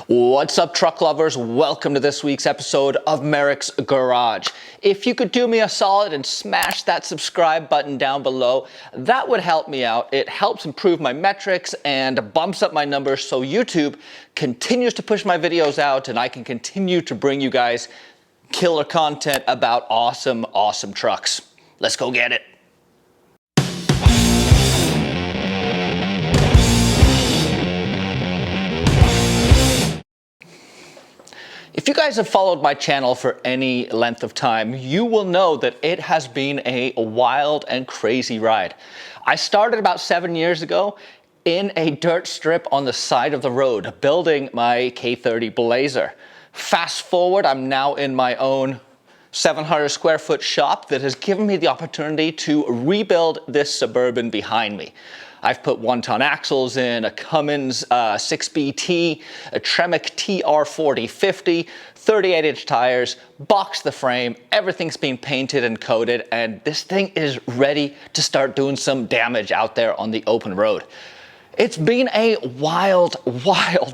What's up, truck lovers? Welcome to this week's episode of Merricks Garage. If you could do me a solid and smash that subscribe button down below, that would help me out. It helps improve my metrics and bumps up my numbers so YouTube continues to push my videos out and I can continue to bring you guys killer content about awesome trucks. Let's go get it. If you guys have followed my channel for any length of time, you will know that it has been a wild and crazy ride. I started about 7 years ago in a dirt strip on the side of the road, building my K30 Blazer. Fast forward, I'm now in my own 700 square foot shop that has given me the opportunity to rebuild this Suburban behind me. I've put 1-ton axles in, a Cummins 6BT, a Tremec TR4050, 38-inch tires, boxed the frame, everything's been painted and coated, and this thing is ready to start doing some damage out there on the open road. It's been a wild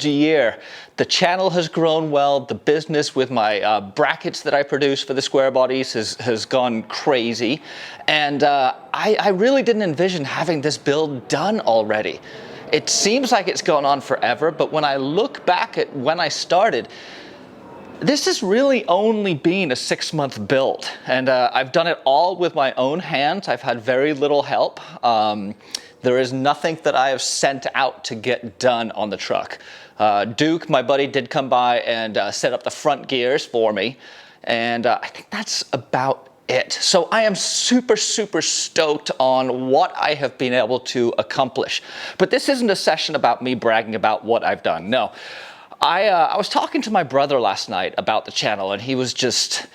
year. The channel has grown well. The business with my brackets that I produce for the Squarebodies has gone crazy. And I really didn't envision having this build done already. It seems like it's gone on forever, but when I look back at when I started, this has really only been a 6-month build. And I've done it all with my own hands. I've had very little help. There is nothing that I have sent out to get done on the truck. Duke, my buddy, did come by and set up the front gears for me. And I think that's about it. So I am super stoked on what I have been able to accomplish. But this isn't a session about me bragging about what I've done. No. I was talking to my brother last night about the channel, and he was just...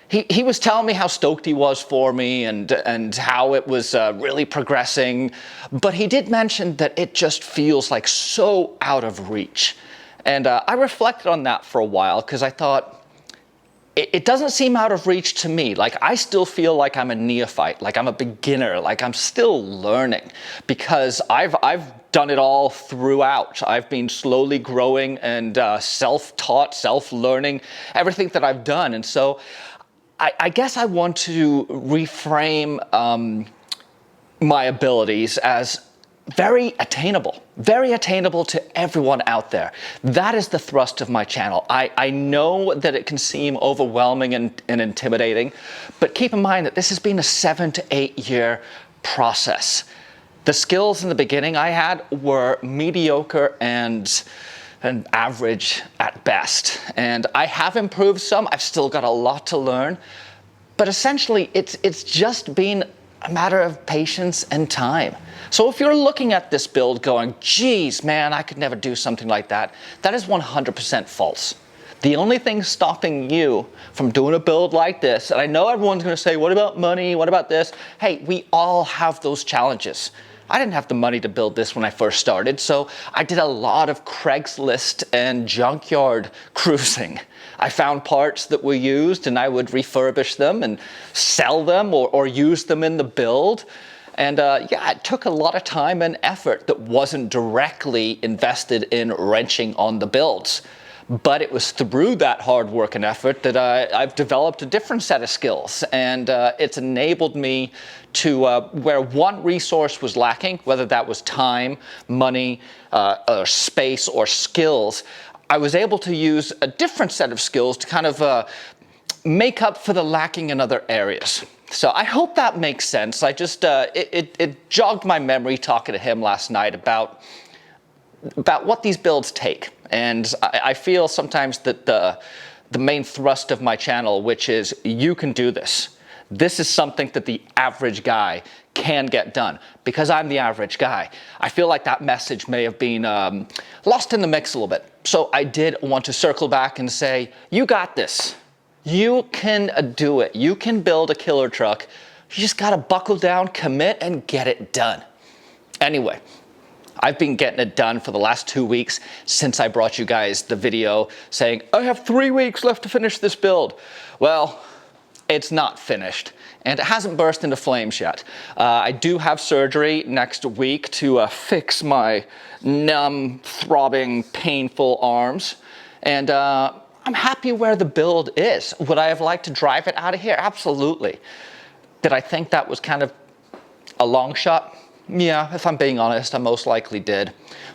He was telling me how stoked he was for me and how it was really progressing, but he did mention that it just feels like so out of reach. And I reflected on that for a while because I thought, it doesn't seem out of reach to me. Like, I still feel like I'm a neophyte, like I'm a beginner, like I'm still learning, because I've done it all throughout. I've been slowly growing and self-taught, self-learning, everything that I've done. And so I guess I want to reframe my abilities as very attainable to everyone out there. That is the thrust of my channel. I know that it can seem overwhelming and intimidating, but keep in mind that this has been a 7 to 8 year process. The skills in the beginning I had were mediocre and average at best. And I have improved some. I've still got a lot to learn. But essentially, it's just been a matter of patience and time. So if you're looking at this build going, geez, man, I could never do something like that, that is 100% false. The only thing stopping you from doing a build like this, and I know everyone's going to say, what about money? What about this? Hey, we all have those challenges. I didn't have the money to build this when I first started, so I did a lot of Craigslist and junkyard cruising. I found parts that were used and I would refurbish them and sell them or use them in the build. And yeah, it took a lot of time and effort that wasn't directly invested in wrenching on the builds. But it was through that hard work and effort that I've developed a different set of skills. And it's enabled me to, where one resource was lacking, whether that was time, money, or space, or skills, I was able to use a different set of skills to kind of make up for the lacking in other areas. So I hope that makes sense. I just, it jogged my memory talking to him last night about what these builds take. And I feel sometimes that the main thrust of my channel, which is you can do this. This is something that the average guy can get done because I'm the average guy. I feel like that message may have been lost in the mix a little bit. So I did want to circle back and say, you got this. You can do it. You can build a killer truck. You just got to buckle down, commit, and get it done. Anyway, I've been getting it done for the last 2 weeks since I brought you guys the video saying, I have 3 weeks left to finish this build. Well, it's not finished and it hasn't burst into flames yet. I do have surgery next week to fix my numb, throbbing, painful arms. And I'm happy where the build is. Would I have liked to drive it out of here? Absolutely. Did I think that was kind of a long shot? Yeah, if I'm being honest, I most likely did.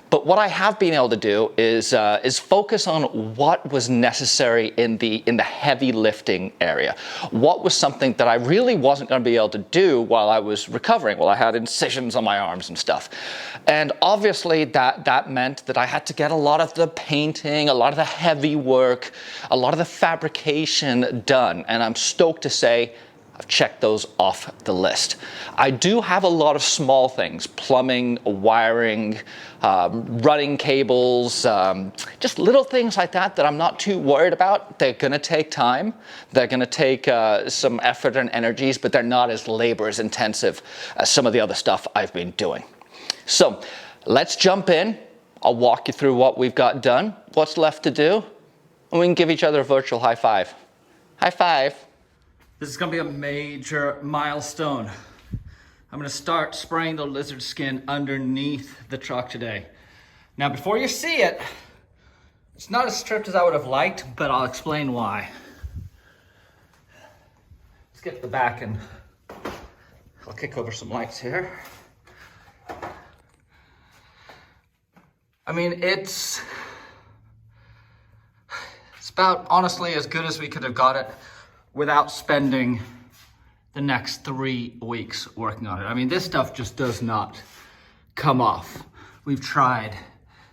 But what I have been able to do is focus on what was necessary in the heavy lifting area. What was something that I really wasn't going to be able to do while I was recovering, while I had incisions on my arms and stuff. And obviously that meant that I had to get a lot of the painting, a lot of the heavy work, a lot of the fabrication done. And I'm stoked to say I've checked those off the list. I do have a lot of small things, plumbing, wiring, running cables, just little things like that I'm not too worried about. They're gonna take time. They're gonna take some effort and energies, but they're not as labor intensive as some of the other stuff I've been doing. So let's jump in. I'll walk you through what we've got done, what's left to do, and we can give each other a virtual high five. High five. This is gonna be a major milestone. I'm gonna start spraying the lizard skin underneath the truck today. Now, before you see it, it's not as stripped as I would have liked, but I'll explain why. Let's get to the back and I'll kick over some lights here. I mean, it's about honestly as good as we could have got it without spending the next 3 weeks working on it. I mean, this stuff just does not come off. We've tried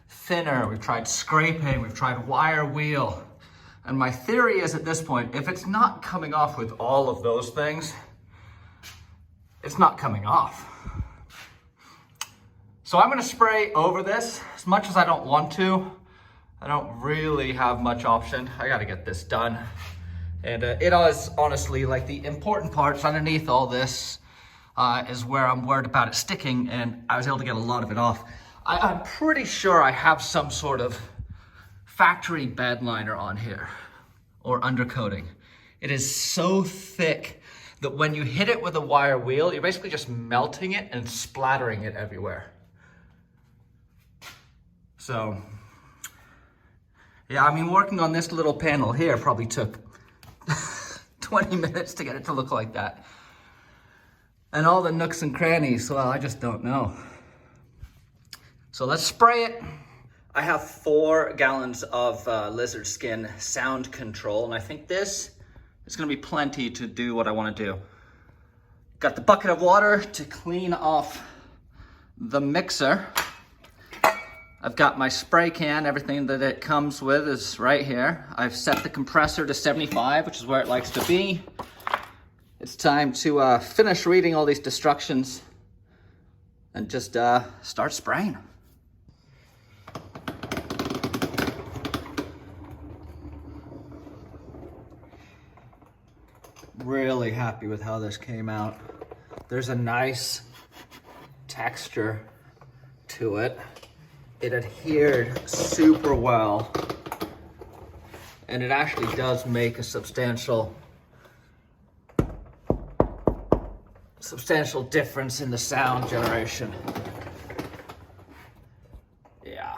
thinner, we've tried scraping, we've tried wire wheel. And my theory is at this point, if it's not coming off with all of those things, it's not coming off. So I'm gonna spray over this. As much as I don't want to, I don't really have much option. I gotta get this done. And it is honestly like the important parts underneath all this is where I'm worried about it sticking, and I was able to get a lot of it off. I'm pretty sure I have some sort of factory bed liner on here or undercoating. It is so thick that when you hit it with a wire wheel, you're basically just melting it and splattering it everywhere. So, yeah, I mean, working on this little panel here probably took 20 minutes to get it to look like that. And all the nooks and crannies, well, I just don't know. So let's spray it. I have 4 gallons of lizard skin sound control, and I think this is gonna be plenty to do what I wanna do. Got the bucket of water to clean off the mixer. I've got my spray can, everything that it comes with is right here. I've set the compressor to 75, which is where it likes to be. It's time to finish reading all these instructions and just start spraying. Really happy with how this came out. There's a nice texture to it. It adhered super well, and it actually does make a substantial difference in the sound generation. Yeah.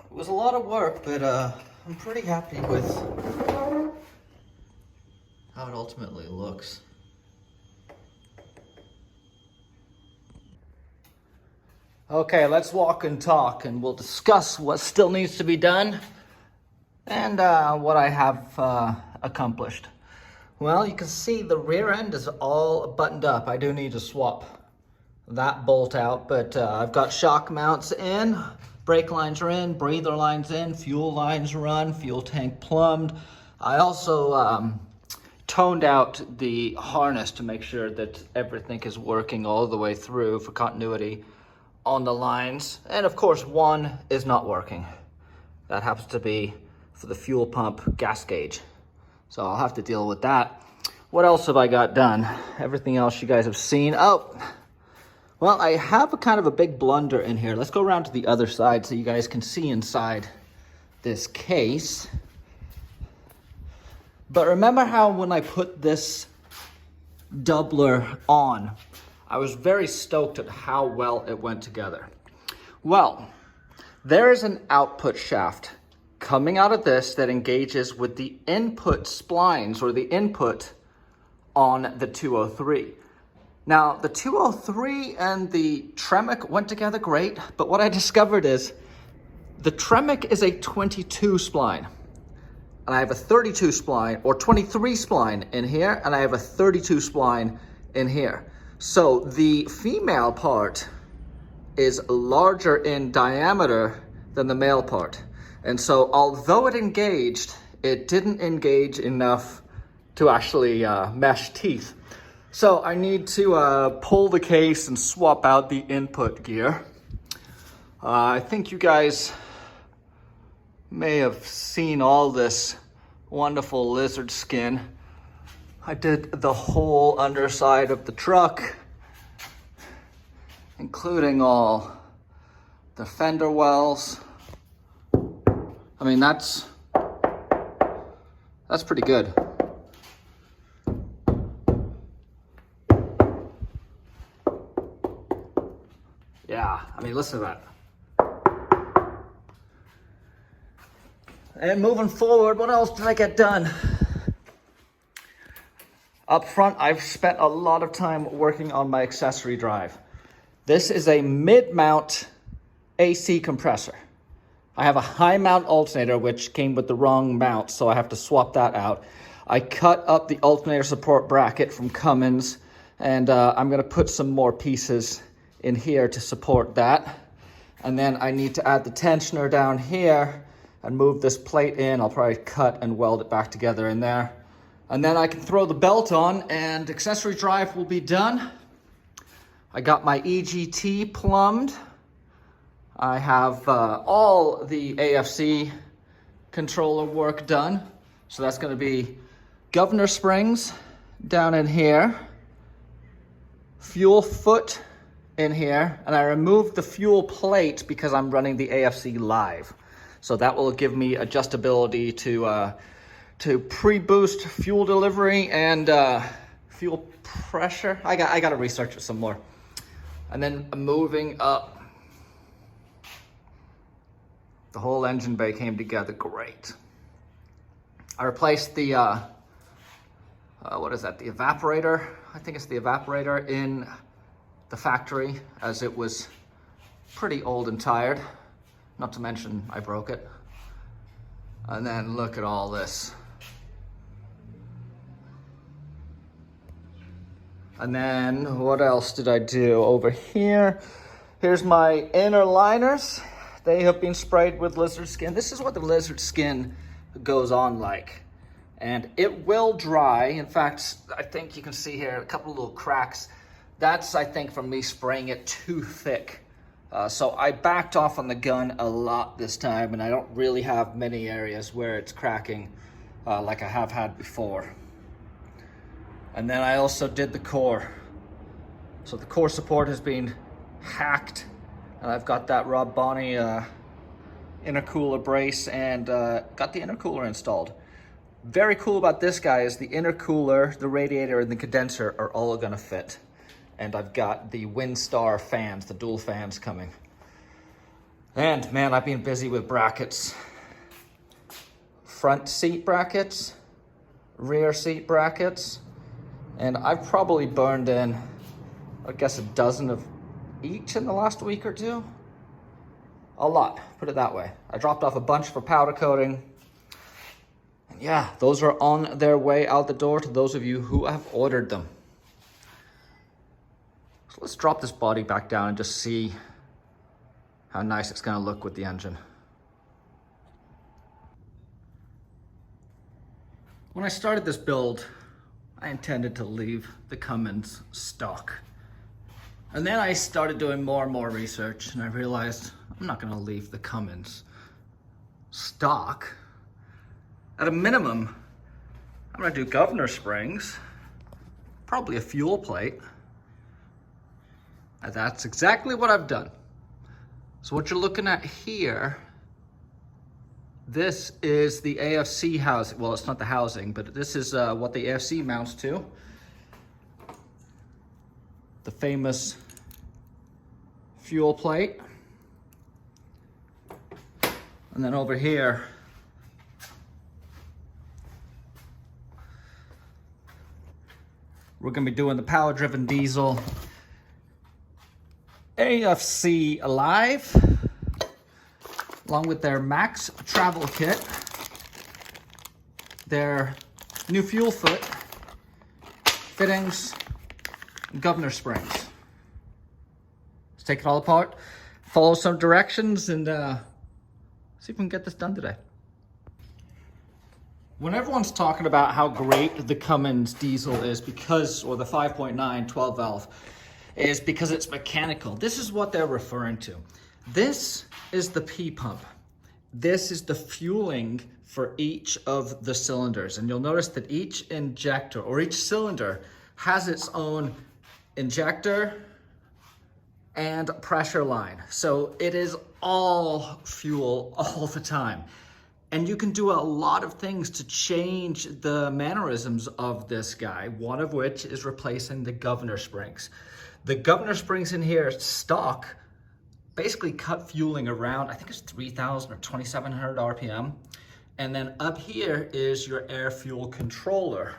It was a lot of work, but I'm pretty happy with how it ultimately looks. Okay, let's walk and talk, and we'll discuss what still needs to be done and what I have accomplished. Well, you can see the rear end is all buttoned up. I do need to swap that bolt out, but I've got shock mounts in, brake lines are in, breather lines in, fuel lines run, fuel tank plumbed. I also toned out the harness to make sure that everything is working all the way through for continuity on the lines. And of course, one is not working. That happens to be for the fuel pump gas gauge. So I'll have to deal with that. What else have I got done? Everything else you guys have seen. Oh, well, I have a kind of a big blunder in here. Let's go around to the other side so you guys can see inside this case. But remember how when I put this doubler on, I was very stoked at how well it went together. Well, there is an output shaft coming out of this that engages with the input splines or the input on the 203. Now, the 203 and the Tremec went together great, but what I discovered is the Tremec is a 22 spline, and I have a 32 spline, or 23 spline in here, and I have a 32 spline in here. So the female part is larger in diameter than the male part. And so although it engaged, it didn't engage enough to actually mesh teeth. So I need to pull the case and swap out the input gear. I think you guys may have seen all this wonderful lizard skin. I did the whole underside of the truck, including all the fender wells. I mean, that's pretty good. Yeah, I mean, listen to that. And moving forward, what else did I get done? Up front, I've spent a lot of time working on my accessory drive. This is a mid-mount AC compressor. I have a high mount alternator, which came with the wrong mount, so I have to swap that out. I cut up the alternator support bracket from Cummins, and I'm gonna put some more pieces in here to support that. And then I need to add the tensioner down here and move this plate in. I'll probably cut and weld it back together in there. And then I can throw the belt on and accessory drive will be done. I got my EGT plumbed. I have all the AFC controller work done. So that's gonna be governor springs down in here, fuel foot in here, and I removed the fuel plate because I'm running the AFC live. So that will give me adjustability to pre-boost fuel delivery and fuel pressure. I got to research it some more. And then moving up, the whole engine bay came together great. I replaced the, what is that, the evaporator? I think it's the evaporator in the factory, as it was pretty old and tired. Not to mention I broke it. And then look at all this. And then what else did I do over here? Here's my inner liners. They have been sprayed with lizard skin. This is what the lizard skin goes on like. And it will dry. In fact, I think you can see here a couple of little cracks. That's, I think, from me spraying it too thick. So I backed off on the gun a lot this time, and I don't really have many areas where it's cracking like I have had before. And then I also did the core. So the core support has been hacked, and I've got that Rob Bonney intercooler brace and got the intercooler installed. Very cool about this guy is the intercooler, the radiator, and the condenser are all gonna fit. And I've got the Windstar fans, the dual fans coming. And man, I've been busy with brackets. Front seat brackets, rear seat brackets, and I've probably burned in, I guess, a dozen of each in the last week or two. A lot, put it that way. I dropped off a bunch for powder coating. And yeah, those are on their way out the door to those of you who have ordered them. So let's drop this body back down and just see how nice it's gonna look with the engine. When I started this build, I intended to leave the Cummins stock. And then I started doing more and more research, and I realized I'm not gonna leave the Cummins stock. At a minimum, I'm gonna do governor springs, probably a fuel plate. And that's exactly what I've done. So what you're looking at here, this is the AFC housing. Well, it's not the housing, but this is what the AFC mounts to. The famous fuel plate. And then over here, We're gonna be doing the power-driven diesel AFC Alive, along with their Max Travel Kit, their new fuel foot, fittings, and governor springs. Let's take it all apart, follow some directions, and see if we can get this done today. When everyone's talking about how great the Cummins diesel is because, or the 5.9 12 valve, is because it's mechanical. This is what they're referring to. This is the P pump. This is the fueling for each of the cylinders. And you'll notice that each injector or each cylinder has its own injector and pressure line. So it is all fuel all the time. And you can do a lot of things to change the mannerisms of this guy, one of which is replacing the governor springs. The governor springs in here, stock, basically cut fueling around, I think it's 3,000 or 2,700 RPM. And then up here is your air fuel controller.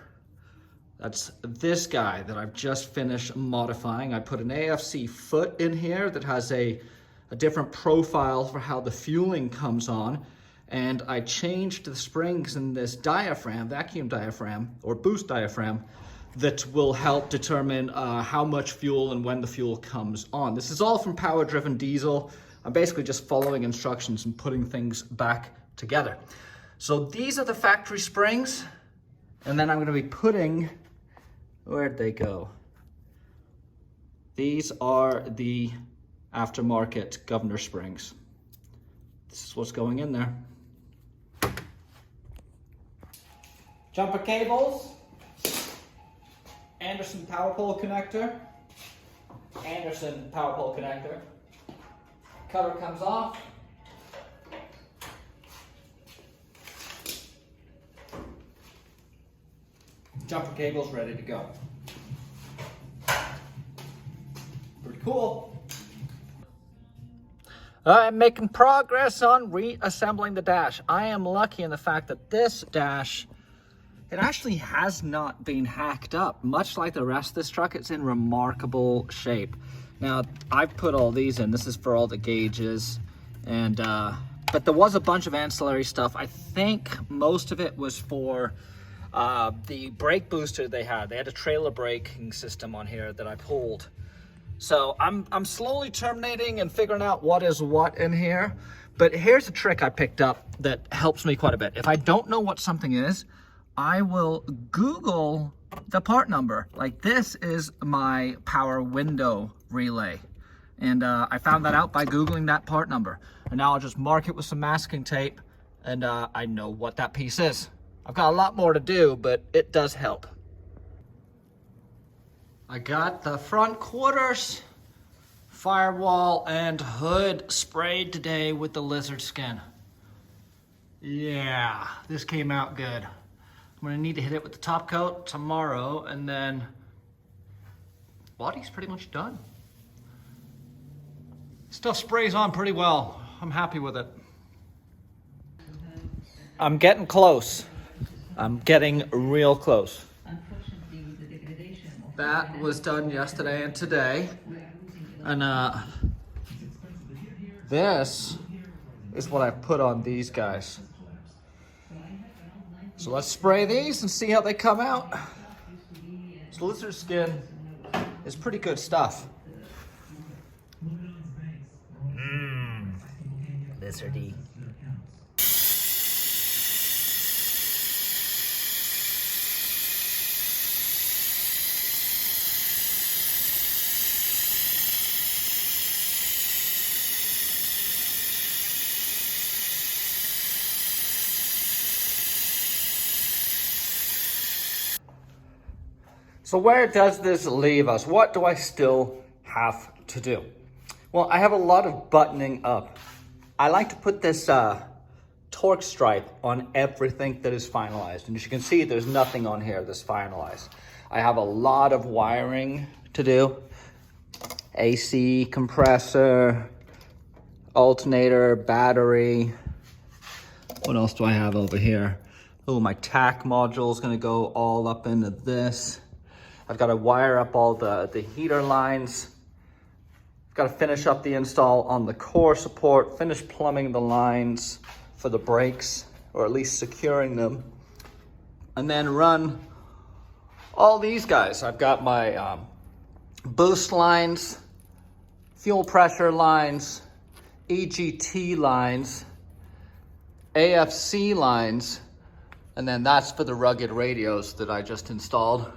That's this guy that I've just finished modifying. I put an AFC foot in here that has a different profile for how the fueling comes on. And I changed the springs in this diaphragm, vacuum diaphragm, or boost diaphragm, that will help determine how much fuel and when the fuel comes on. This is all from power-driven diesel. I'm basically just following instructions and putting things back together. So these are the factory springs, and then I'm gonna be putting, where'd they go? These are the aftermarket governor springs. This is what's going in there. Jumper cables, Anderson power pole connector, Anderson power pole connector. Cover comes off. Jumper cables ready to go. Pretty cool. I'm making progress on reassembling the dash. I am lucky in the fact that this dash, it actually has not been hacked up. Much like the rest of this truck, it's in remarkable shape. Now, I've put all these in. This is for all the gauges. And but there was a bunch of ancillary stuff. I think most of it was for the brake booster they had. They had a trailer braking system on here that I pulled. So I'm slowly terminating and figuring out what is what in here. But here's a trick I picked up that helps me quite a bit. If I don't know what something is, I will Google the part number. Like, this is my power window relay. And I found that out by Googling that part number. And now I'll just mark it with some masking tape, and I know what that piece is. I've got a lot more to do, but it does help. I got the front quarters, firewall, and hood sprayed today with the lizard skin. Yeah, this came out good. I'm gonna need to hit it with the top coat tomorrow, and then body's pretty much done. Stuff sprays on pretty well. I'm happy with it. I'm getting close. I'm getting real close. That was done yesterday and today. And this is what I put on these guys. So let's spray these and see how they come out. So lizard skin is pretty good stuff. Lizardy. So where does this leave us? What do I still have to do? Well, I have a lot of buttoning up. I like to put this torque stripe on everything that is finalized. And as you can see, there's nothing on here that's finalized. I have a lot of wiring to do. AC, compressor, alternator, battery. What else do I have over here? Oh, my TAC module is gonna go all up into this. I've got to wire up all the heater lines. I've got to finish up the install on the core support, finish plumbing the lines for the brakes, or at least securing them, and then run all these guys. I've got my boost lines, fuel pressure lines, EGT lines, AFC lines, and then that's for the rugged radios that I just installed.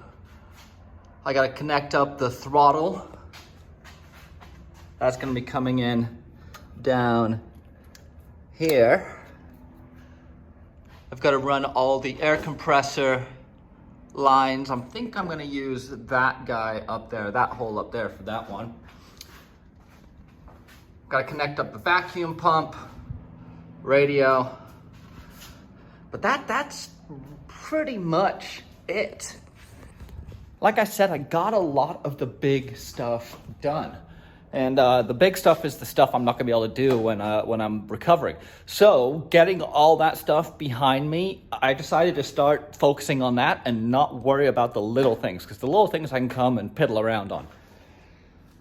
I gotta connect up the throttle. That's gonna be coming in down here. I've gotta run all the air compressor lines. I think I'm gonna use that guy up there, that hole up there for that one. Gotta connect up the vacuum pump, radio. But that's pretty much it. Like I said, I got a lot of the big stuff done. And the big stuff is the stuff I'm not gonna be able to do when I'm recovering. So getting all that stuff behind me, I decided to start focusing on that and not worry about the little things, because the little things I can come and piddle around on.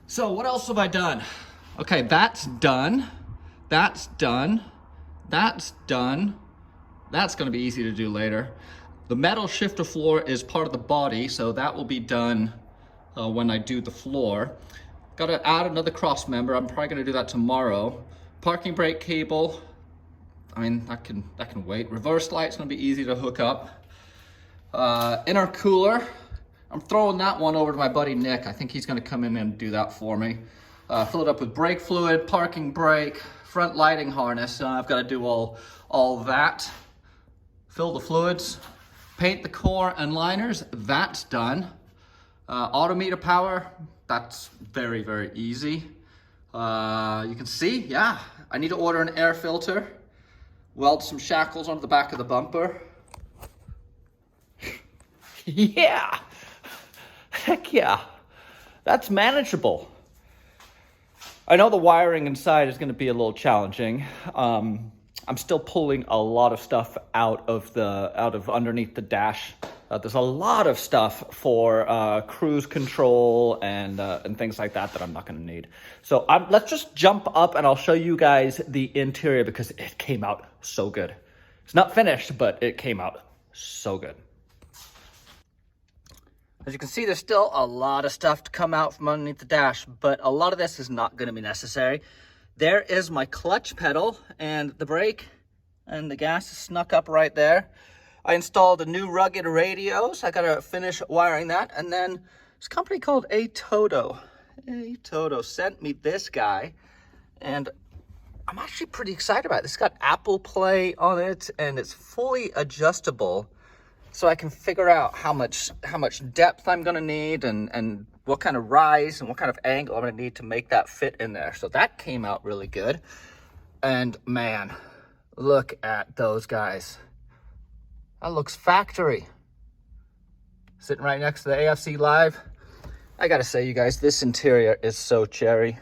So what else have I done? Okay, that's done. That's done. That's done. That's gonna be easy to do later. The metal shifter floor is part of the body, so that will be done when I do the floor. Gotta add another cross member. I'm probably gonna do that tomorrow. Parking brake cable, I mean, that can wait. Reverse light's gonna be easy to hook up. Intercooler, I'm throwing that one over to my buddy Nick. I think he's gonna come in and do that for me. Fill it up with brake fluid, parking brake, front lighting harness. I've gotta do all that. Fill the fluids, paint the core and liners, that's done. Autometer power, that's very, very easy. You can see, yeah, I need to order an air filter, weld some shackles onto the back of the bumper. Yeah, heck yeah, that's manageable. I know the wiring inside is gonna be a little challenging. I'm still pulling a lot of stuff out of underneath the dash. There's a lot of stuff for cruise control and things like that I'm not gonna need. So let's just jump up and I'll show you guys the interior, because it came out so good. It's not finished, but it came out so good. As you can see, there's still a lot of stuff to come out from underneath the dash, but a lot of this is not gonna be necessary. There is my clutch pedal, and the brake and the gas is snuck up right there. I installed a new rugged radio, so I gotta finish wiring that. And then this company called Atoto sent me this guy, and I'm actually pretty excited about it. It's got Apple Play on it, and it's fully adjustable, so I can figure out how much depth I'm gonna need and what kind of rise and what kind of angle I'm gonna need to make that fit in there. So that came out really good. And man, look at those guys. That looks factory. Sitting right next to the AFC Live. I gotta say, you guys, this interior is so cherry.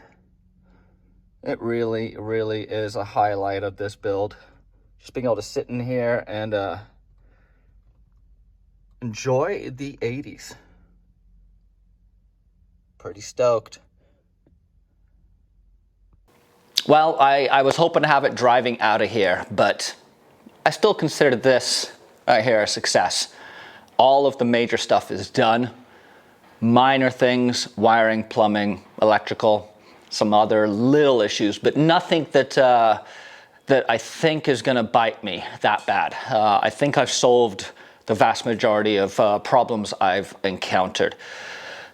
It really, really is a highlight of this build. Just being able to sit in here and enjoy the 80s. Pretty stoked. Well, I was hoping to have it driving out of here, but I still consider this right here a success. All of the major stuff is done. Minor things, wiring, plumbing, electrical, some other little issues, but nothing that I think is gonna bite me that bad. I think I've solved the vast majority of problems I've encountered.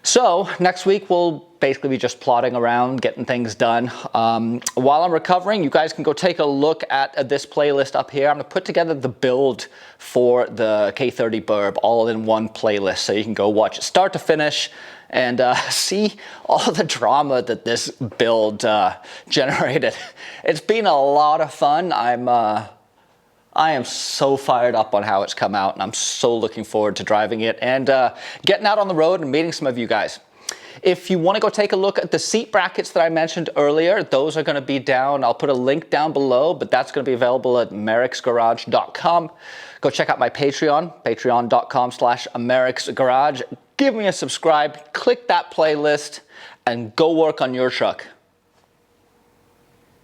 So next week we'll basically be just plodding around, getting things done. While I'm recovering, you guys can go take a look at this playlist up here. I'm gonna put together the build for the K30 Burb all in one playlist, so you can go watch it start to finish and see all the drama that this build generated. It's been a lot of fun. I am so fired up on how it's come out, and I'm so looking forward to driving it and getting out on the road and meeting some of you guys. If you want to go take a look at the seat brackets that I mentioned earlier, those are going to be down. I'll put a link down below, but that's going to be available at merricksgarage.com. Go check out my Patreon, patreon.com/merricksgarage. give me a subscribe, click that playlist, and go work on your truck.